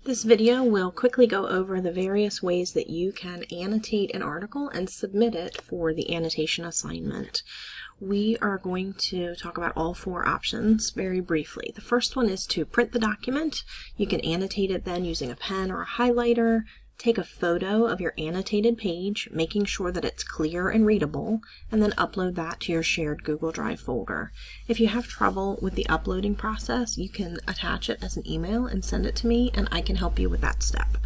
This video will quickly go over the various ways that you can annotate an article and submit it for the annotation assignment. We are going to talk about all four options very briefly. The first one is to print the document. You can annotate it then using a pen or a highlighter. Take a photo of your annotated page, making sure that it's clear and readable, and then upload that to your shared Google Drive folder. If you have trouble with the uploading process, you can attach it as an email and send it to me, and I can help you with that step.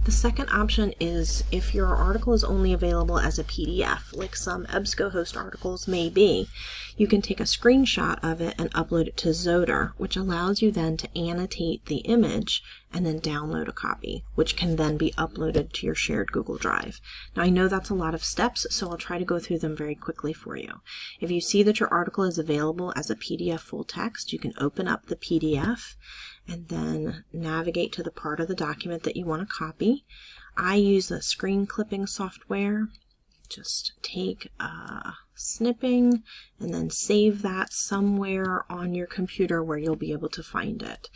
The second option is if your article is only available as a PDF, like some EBSCOhost articles may be, you can take a screenshot of it and upload it to Zoder, which allows you then to annotate the image and then download a copy, which can then be uploaded to your shared Google Drive. Now I know that's a lot of steps, so I'll try to go through them very quickly for you. If you see that your article is available as a PDF full text, you can open up the PDF and then navigate to the part of the document that you want to copy. I use the screen clipping software. Just take a snipping and then save that somewhere on your computer where you'll be able to find it.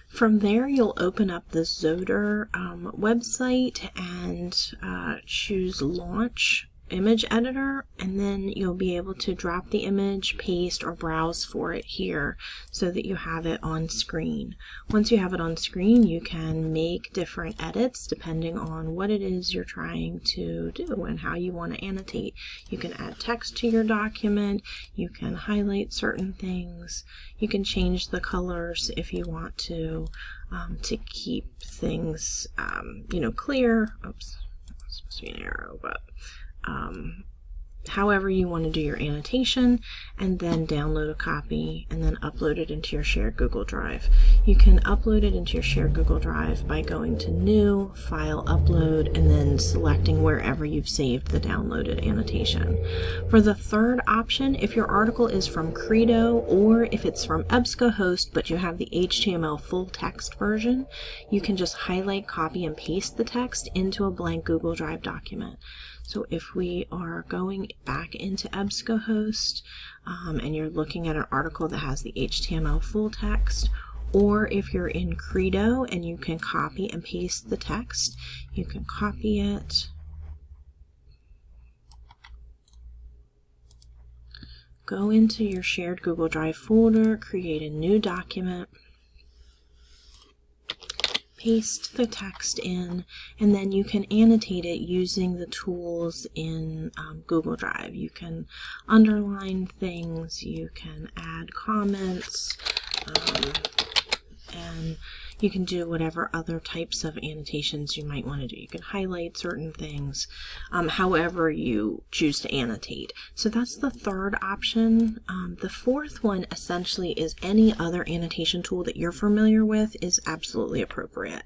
From there, you'll open up the Zoder website and choose Launch Image Editor, and then you'll be able to drop the image, paste, or browse for it here so that you have it on screen. Once you have it on screen, you can make different edits depending on what it is you're trying to do and how you want to annotate. You can add text to your document, you can highlight certain things, you can change the colors if you want to keep things clear. Oops, that's supposed to be an arrow, but however you want to do your annotation, and then download a copy and then upload it into your shared Google Drive. You can upload it into your shared Google Drive by going to New, File, Upload, and then selecting wherever you've saved the downloaded annotation. For the third option, if your article is from Credo or if it's from EBSCOhost but you have the HTML full text version, you can just highlight, copy, and paste the text into a blank Google Drive document. So if we are going back into EBSCOhost and you're looking at an article that has the HTML full text, or if you're in Credo and you can copy and paste the text, you can copy it, go into your shared Google Drive folder, create a new document, paste the text in, and then you can annotate it using the tools in Google Drive. You can underline things, you can add comments, and you can do whatever other types of annotations you might want to do. You can highlight certain things, however you choose to annotate. So that's the third option. The fourth one essentially is any other annotation tool that you're familiar with is absolutely appropriate.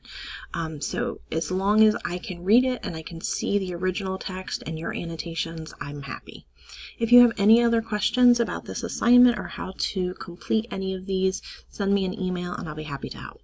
So as long as I can read it and I can see the original text and your annotations, I'm happy. If you have any other questions about this assignment or how to complete any of these, send me an email and I'll be happy to help.